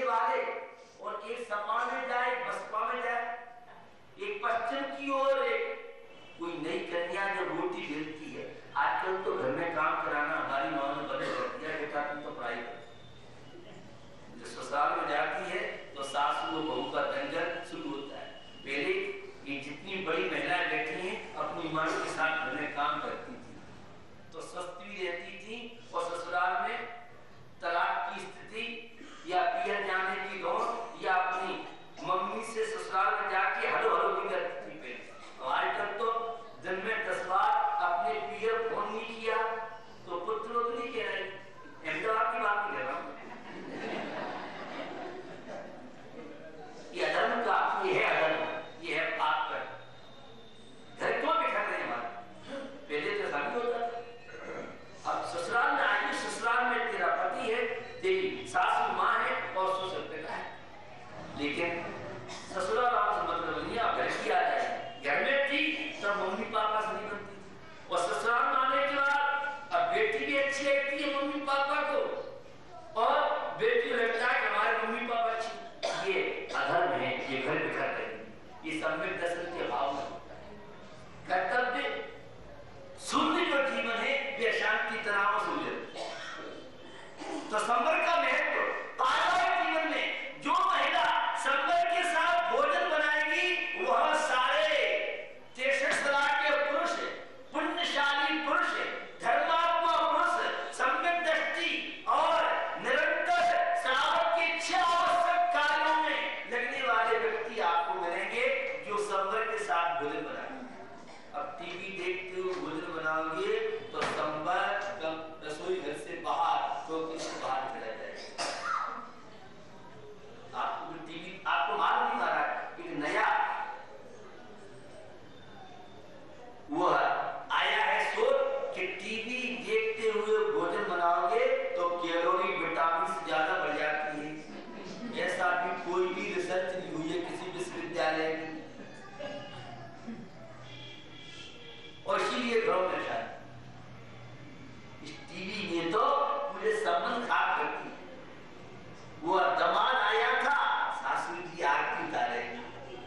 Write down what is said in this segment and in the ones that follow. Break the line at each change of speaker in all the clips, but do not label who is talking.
वाले, और एक सपा में जाए, बसपा में जाए, एक पश्चिम की ओर, एक कोई नई कन्या जो रोटी बेलती है। आजकल तो घर में काम कराना हमारी माँ ने बंद कर दिया, बेटा तुम तो पढ़ाई कर। जो ससुराल में जाती है तो सासू और बहू का दंगल शुरू होता है। पहले ये जितनी बड़ी महिलाएं बैठी हैं अपनी माँ के साथ घर में काम करती थी तो स्वस्थ भी रहती थी, और ससुराल में तलाक की स्थिति या पियर जाने की दौड़ या अपनी मम्मी से ससुराल में जाके हलो हलो भी करती थी। पहले आजकल तो दिन में 10 बार अपने पियर फोन नहीं किया तो पुत्र लोग नहीं कह रहे। अहमदाबाद की बात नहीं कर रहा हूँ, ये अधर्म का, ये है अधर्म, ये है पाप का। घर क्यों बिठा रहे हमारे? पहले तो शादी होता था, अब ससुराल में आएगी, ससुराल में तेरा पति है, तेरी सासू माँ है और ससुर पिता है, लेकिन ससुराल आपसे मतलब नहीं, आप घर की आ जाए। घर में थी तब मम्मी पापा से नहीं बनती थी, और ससुराल में आने के बाद अब बेटी भी अच्छी लगती है मम्मी पापा को, और बेटी लगता है कि हमारे मम्मी पापा अच्छी। ये अधर्म है, ये घर बिखर रहे हैं, ये संवेद दर्शन के भाव में होता है। कर्तव्य शून्य जो जीवन है वे अशांति तनाव से गुजरते हैं। तो संवर का महत्व पारिवारिक जीवन में जो महिला संवर के साथ भोजन बनाएगी वह सारे 63 लाख के पुरुष, पुण्यशाली पुरुष, धर्मात्मा पुरुष, संवेद दृष्टि और निरंतर श्रावक की 6 आवश्यक कार्यों में लगने वाले व्यक्ति आपको मिलेंगे जो संवर के साथ भोजन बनाएंगे। अब टीवी देखते हुए भोजन बनाओगे तो संवर रसोई घर से बाहर, चौकी से बाहर चला जाएगा। आपको टीवी, आपको मालूम नहीं आ रहा है, एक नया वो आया है शोध कि टीवी देखते हुए भोजन बनाओगे तो कैलोरी विटामिन से ज्यादा बढ़ जाती है। ऐसा भी कोई भी रिसर्च नहीं हुई है किसी विश्वविद्यालय में, और इसीलिए घरों में शायद इस टीवी में तो पूरे संबंध खराब करती है। वो दमाद आया था, सासू जी आरती उतार रही,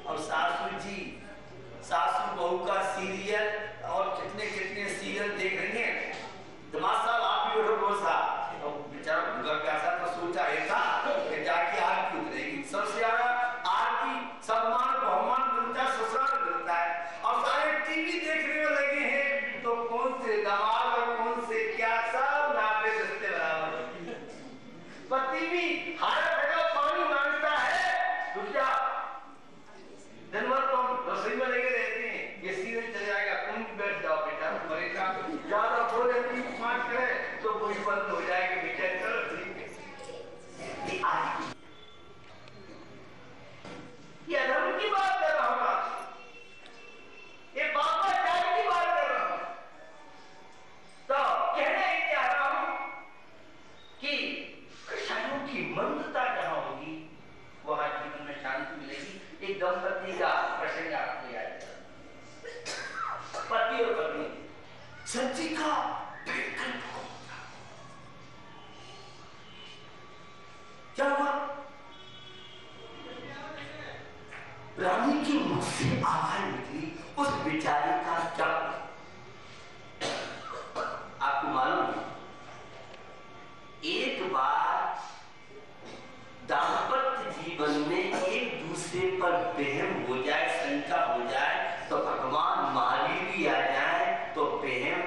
और सासू जी सासू बहू का सीरियल और कितने कितने सीरियल देख रही हैं। दमाद साहब आप भी बैठो साहब, और बेचारा भूखा प्यासा था, सोचा है था कि जाके आरती उतरेगी। सबसे ज्यादा आरती सम्मान बहुमान मिलता है, ससुराल मिलता है, और सारे टीवी देखने में लगे हैं तो कौन से दमाद और कौन से क्या सब नापे दस्ते बराबर। पति भी हर जगह पानी मांगता है, दूसरा दिन भर तो हम रसोई में लगे रहते हैं, ये सीरियल चल जाएगा, तुम बैठ जाओ बेटा, तुम्हारे काम ज्यादा बोले 3-5 करे तो कोई बंद हो जाएगा बेटा, चलो ठीक है। ये अधर्म की बात कर रहा हूं आपसे, ये बापाचारी की बात कर रहा हूं। तो कहने ही चाह रहा हूं कि कृष्णों की मंदता जहां होगी वहां जीवन में शांति मिलेगी। एक दंपति का प्रसंग आपको याद है, पति और पत्नी, सच्ची का भयंकर भूकंप था। क्या हुआ? रानी की मुख से आवाज निकली, उस बेचारे का क्या? आपको मालूम है एक बार दाम्पत्य जीवन में एक दूसरे पर वहम हो जाए, शंका हो जाए तो भगवान महावीर भी आ जाए तो वहम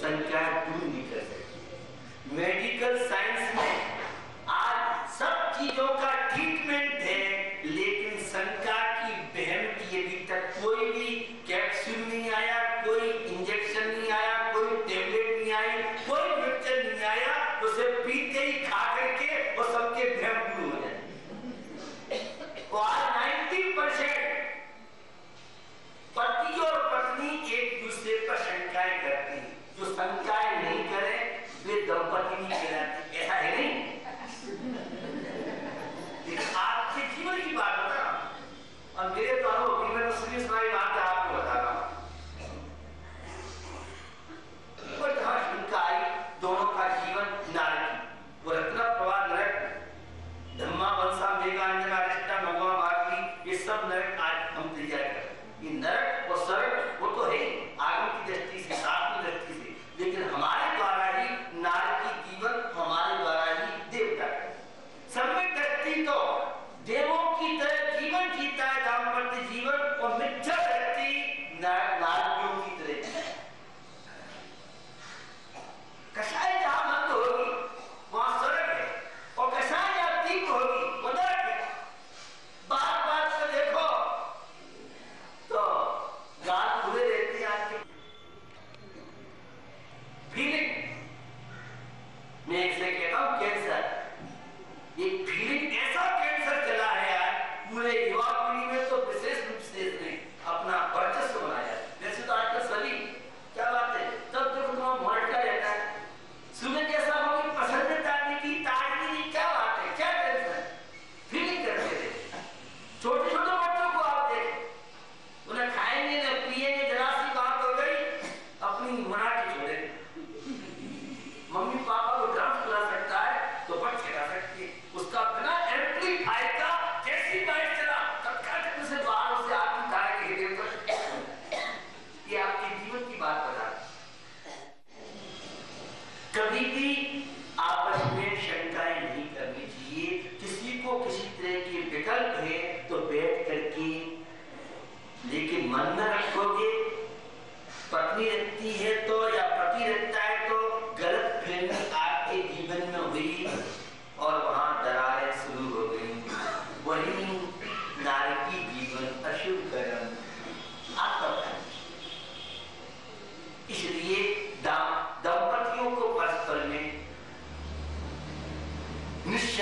शंका दूर नहीं कर सकते। मेडिकल साइंस में आज सब चीजों का ट्रीटमेंट है, लेकिन शंका की वहम की अभी तक कोई भी कैप्सूल नहीं आया, कोई इंजेक्शन नहीं आया, कोई टेबलेट नहीं आई, कोई इंजेक्शन नहीं आया, उसे पीते ही खा करके वो सबके भ्रम दूर हो जाए। और 90% पति और पत्नी एक दूसरे पर शंकाएं करती हैं, जो शंकाएं नहीं करें वे दंपति नहीं कहलाते। ऐसा है नहीं?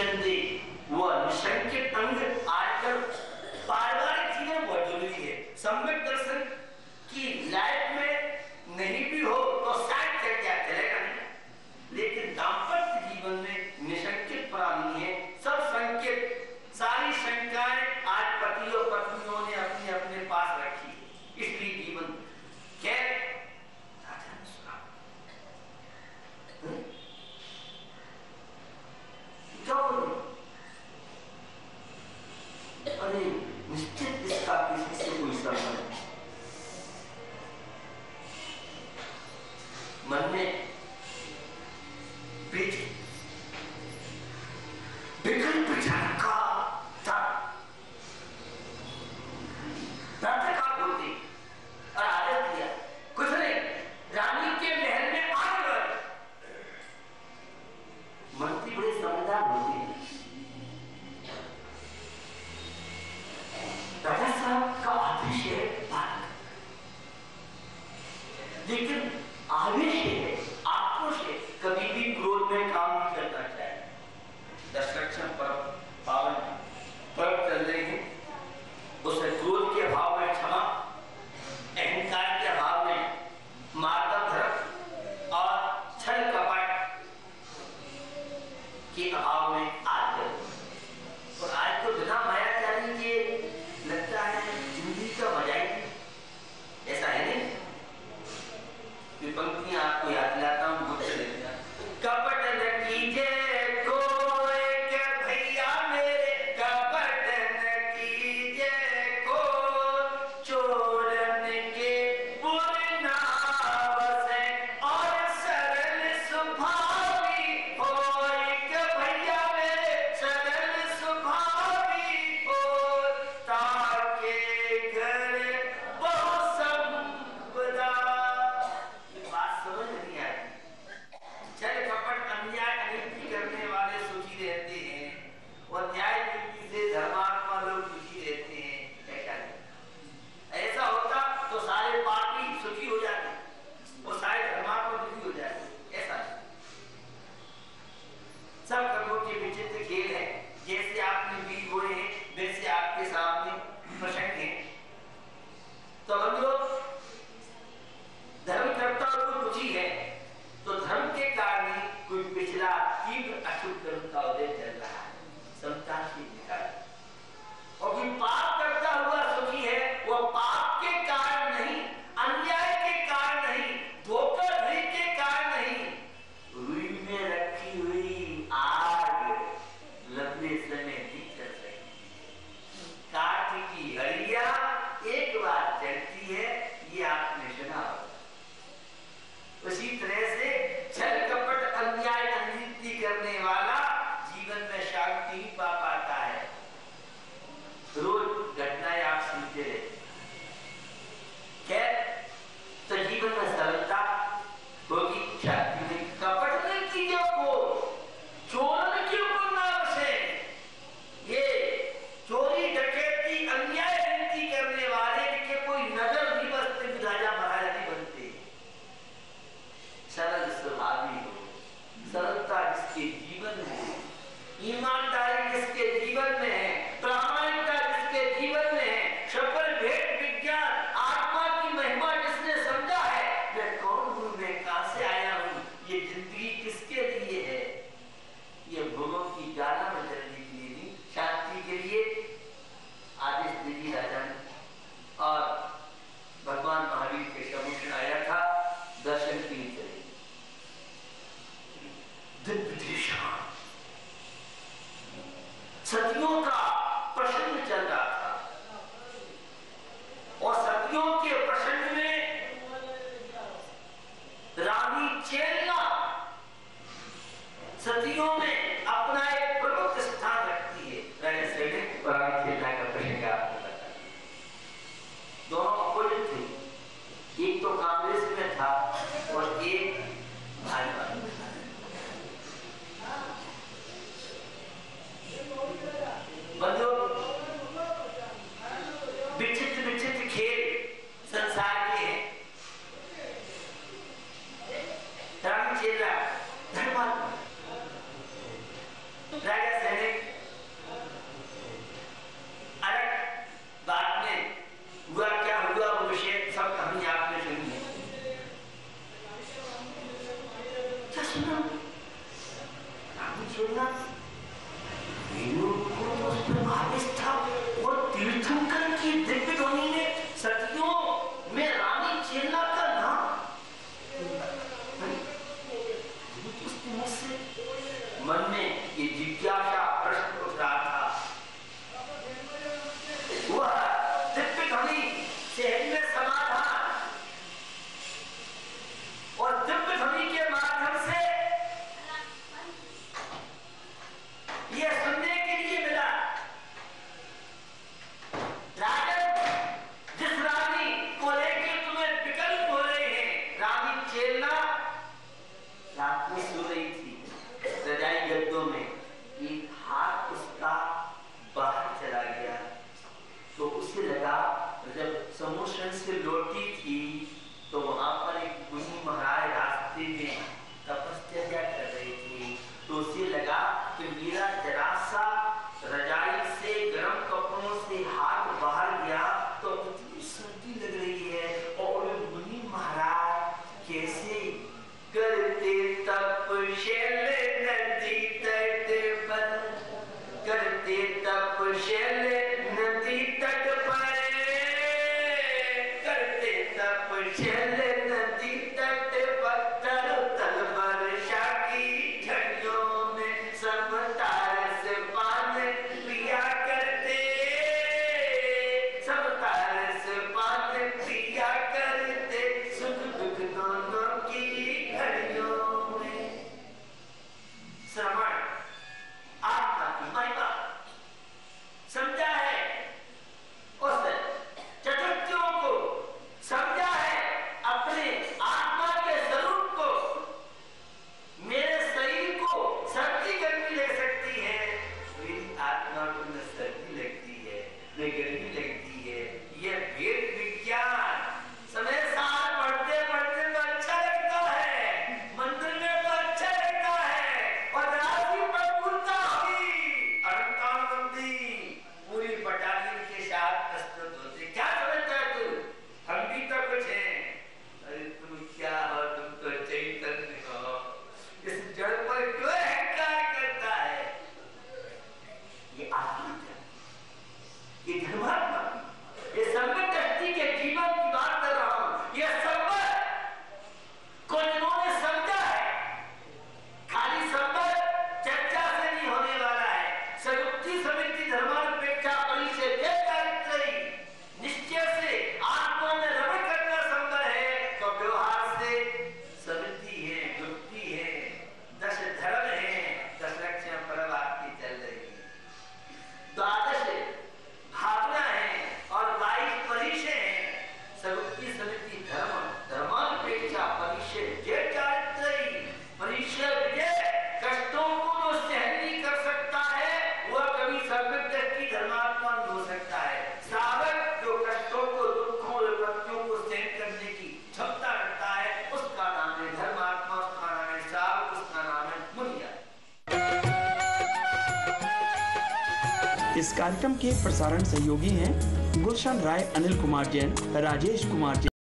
निस्संदेह वो निशंकित अंग आजकल पारिवारिक जीवन बहुत जरूरी है। सम्यक दर्शन की लाइफ में नहीं भी हो तो साइड चल जाए, चलेगा नहीं, लेकिन दाम्पत्य जीवन में निशंकित प्राणी है। सब संकेत, सारी शंकाएं आज पति और पत्नियों ने अपने अपने पास रखी, इसलिए जीवन क्या अरे निश्चित इसका किसी से कोई संबंध मन में विकल्प का था, बोलती और आदत किया कुछ नहीं, रानी के महल में आग लग। मंत्री बड़े समझदार होते हैं। राजा साहब का आदेश है बात, लेकिन आवेश है, आक्रोश है, कभी भी क्रोध में काम नहीं करना चाहिए। दशरक्षण पर्व, पावन पर्व चल रहे हैं, उसमें क्रोध के अभाव में क्षमा, अहंकार के अभाव में मार्दव धर्म और छल कपट के अभाव में आदर। और आज तो बिना मायाचारी के लगता है जिंदगी का मजा ही, ऐसा है नहीं? ये पंक्तियां आपको याद दिलाता हूं, मुझसे देखना। कपट न कीजिए कोई के भैया मेरे, कपट न कीजिए कोई, चोरन के बुरे ना बसे और सरल स्वभावी होय के भैया मेरे, सरल स्वभावी हो, ताके घर बहु संपदा। समझ नहीं आती। छल कपट अन्याय अनिति करने वाले सुखी रहते हैं और न्याय नीति से धर्मात्मा लोग दुखी रहते हैं। ऐसा होता तो सारे पापी सुखी हो जाते और सारे धर्मात्मा दुखी हो जाते। ऐसा सब कर्मों के विचित्र खेल है। जैसे आपने बीज बोए हैं वैसे आपके सामने प्रसंग है। तो हम लोग धर्म करता और कोई दुखी है तो धर्म के कारण ही कोई पिछला तीव्र अशुभ कर्म का उदय चल रहा है, संतान की निकाल। और कोई पाप करता हुआ सुखी है, वो पाप के कारण नहीं, अन्याय के कारण नहीं, धोखाधड़ी के कारण नहीं, रुई में रखी हुई आग लंबे समय नहीं चल रही। काठ की हड़िया एक बार जलती है, ये आपने सुना होगा। उसी तरह से छल कपट अन्याय अनिति करने वाला जीवन में शांति पा पाता है। रोज घटनाएं आप सुनते रहते, खैर तो जीवन में सरलता होगी, शांति में। कपट नहीं कीजिए को, चोरन के ऊपर ना बसे। ये चोरी डकैती अन्याय अनिति करने वाले के कोई नजर नहीं बसते, राजा महाराजा नहीं बनते। सरल स्वभावी हो, सरलता जिसके जीवन में है, ईमानदारी जिसके जीवन में है, प्रामाणिकता जिसके जीवन में है, सफल भेद विज्ञान आत्मा की महिमा जिसने समझा है, मैं कौन हूं, मैं कहां से आया हूं, ये जिंदगी किसके लिए है, ये भोगों की ज्वाला में जलने के लिए नहीं, शांति के लिए आदेश दीजिए राजा ने। और भगवान महावीर के समुद्र आया था दर्शन के लिए। सदियों का प्रसंग चल रहा था और सदियों के प्रसंग में रानी चेलना सदियों में अपना एक प्रमुख स्थान रखती है। रानी चेलना का प्रसंग आपको पता, दोनों अपोजिट थे, एक तो कांग्रेस में था और एक भाजपा में था। बंधु
इस कार्यक्रम के प्रसारण सहयोगी हैं गुलशन राय, अनिल कुमार जैन, राजेश कुमार जैन।